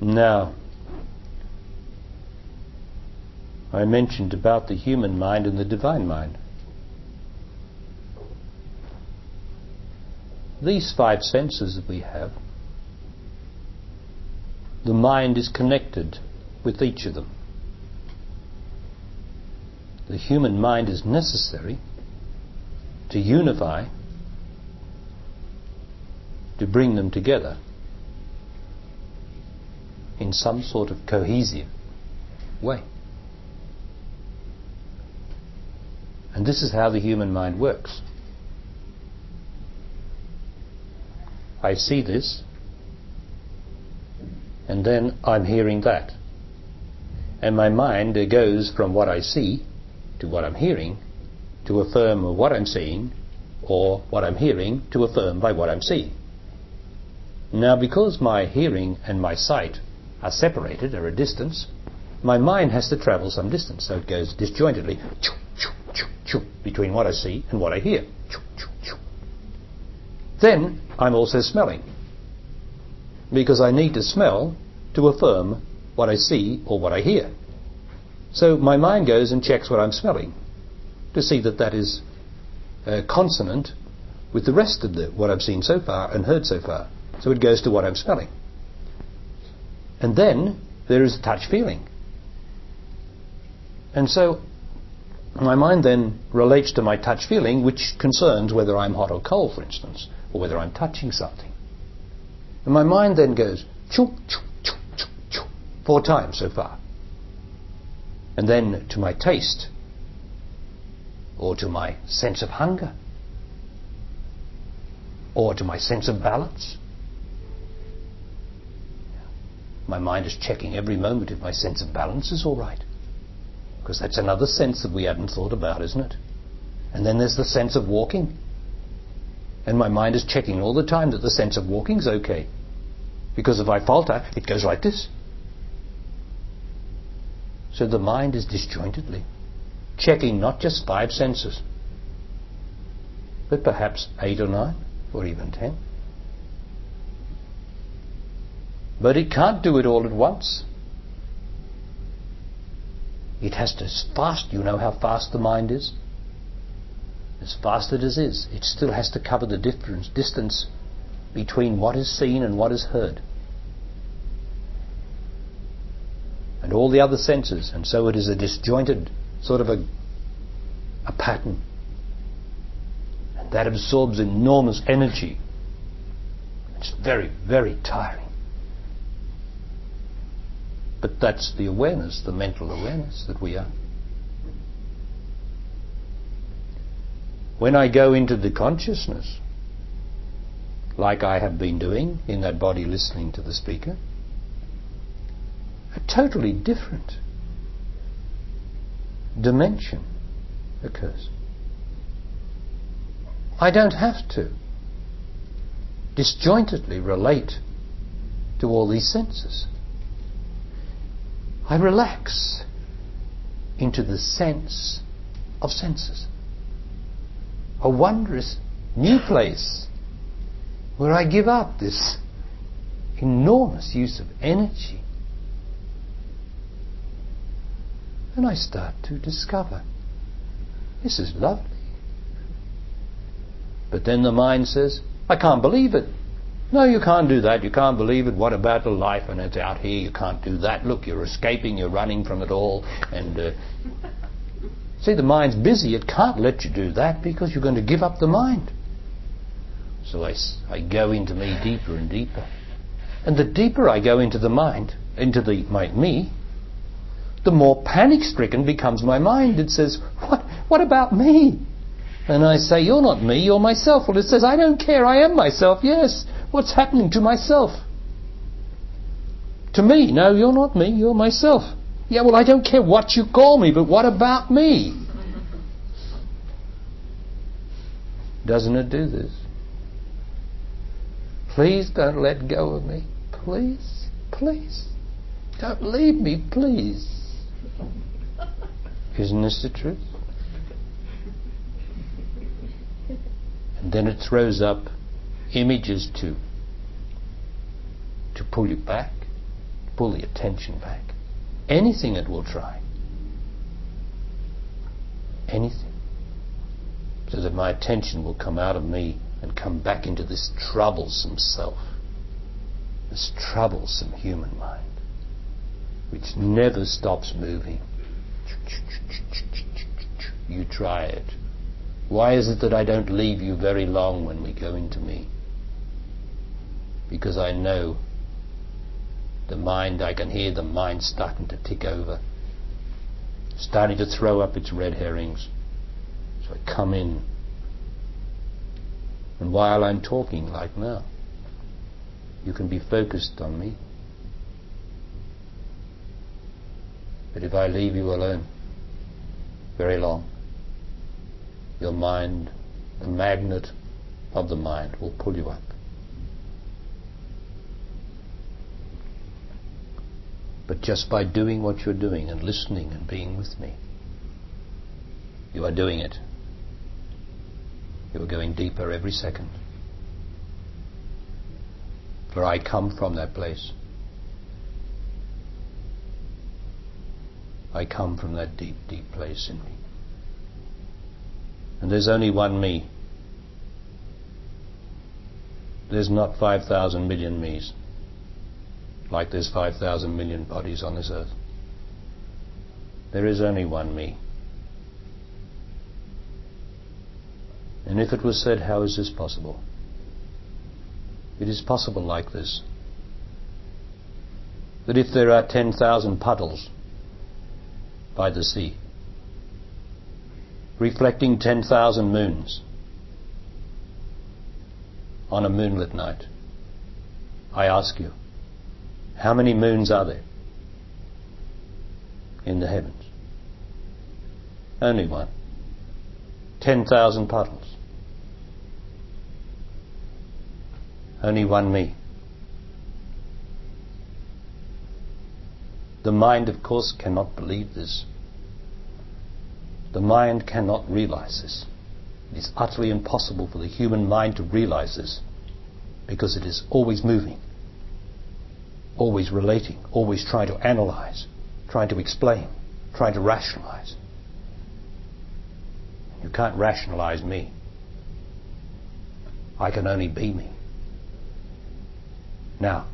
Now, I mentioned about the human mind and the divine mind. These five senses that we have, the mind is connected with each of them. The human mind is necessary to unify, to bring them together in some sort of cohesive way. And this is how the human mind works. I see this, and then I'm hearing that. And my mind goes from what I see to what I'm hearing to affirm what I'm seeing, or what I'm hearing to affirm by what I'm seeing. Now, because my hearing and my sight are separated, are a distance, my mind has to travel some distance, so it goes disjointedly between what I see and what I hear. Then I'm also smelling, because I need to smell to affirm what I see or what I hear. So my mind goes and checks what I'm smelling to see that that is consonant with the rest of what I've seen so far and heard so far. So it goes to what I'm smelling. And then there is a touch feeling. And so my mind then relates to my touch feeling, which concerns whether I'm hot or cold, for instance, or whether I'm touching something. And my mind then goes choo, choo, choo, choo, choo, 4 times so far. And then to my taste, or to my sense of hunger, or to my sense of balance. My mind is checking every moment if my sense of balance is all right, because that's another sense that we hadn't thought about, isn't it? And then there's the sense of walking, and my mind is checking all the time that the sense of walking is okay, because if I falter, it goes like this. So the mind is disjointedly checking not just 5 senses, but perhaps 8 or 9 or even 10. But it can't do it all at once. It has to fast. You know how fast the mind is? As fast as it is, it still has to cover the distance between what is seen and what is heard, and all the other senses. And so it is a disjointed sort of a pattern, and that absorbs enormous energy. It's very, very tiring. But that's the awareness, the mental awareness that we are. When I go into the consciousness, like I have been doing in that body listening to the speaker, a totally different dimension occurs. I don't have to disjointedly relate to all these senses. I relax into the sense of senses. A wondrous new place where I give up this enormous use of energy, and I start to discover this is lovely. But then the mind says, I can't believe it. No, you can't do that. You can't believe it. What about the life? And it's out here. You can't do that. Look, you're escaping. You're running from it all. And see, the mind's busy. It can't let you do that because you're going to give up the mind. So I go into me deeper and deeper. And the deeper I go into the mind, into me, the more panic-stricken becomes my mind. It says, what about me? And I say, you're not me, you're myself. Well, it says, I don't care, I am myself, yes. What's happening to myself? To me, no, you're not me, you're myself. Yeah, well, I don't care what you call me, but what about me? Doesn't it do this? Please don't let go of me. Please, please. Don't leave me, please. Isn't this the truth? And then it throws up images to pull you back, pull the attention back. Anything it will try. Anything. So that my attention will come out of me and come back into this troublesome self. This troublesome human mind, which never stops moving. You try it. Why is it that I don't leave you very long when we go into me? Because I know the mind, I can hear the mind starting to tick over, starting to throw up its red herrings. So I come in, and while I'm talking like now, you can be focused on me. But if I leave you alone very long, your mind, the magnet of the mind, will pull you up. But just by doing what you're doing and listening and being with me, you are doing it. You are going deeper every second. For I come from that place. I come from that deep, deep place in me. And there's only one me. There's not 5,000 million me's, like there's 5,000 million bodies on this earth. There is only one me. And if it was said, how is this possible? It is possible like this. That if there are 10,000 puddles by the sea, reflecting 10,000 moons on a moonlit night, I ask you, how many moons are there in the heavens? Only one. 10,000 puddles. Only one me. The mind, of course, cannot believe this. The mind cannot realize this. It is utterly impossible for the human mind to realize this, because it is always moving, always relating, always trying to analyze, trying to explain, trying to rationalize. You can't rationalize me. I can only be me. Now,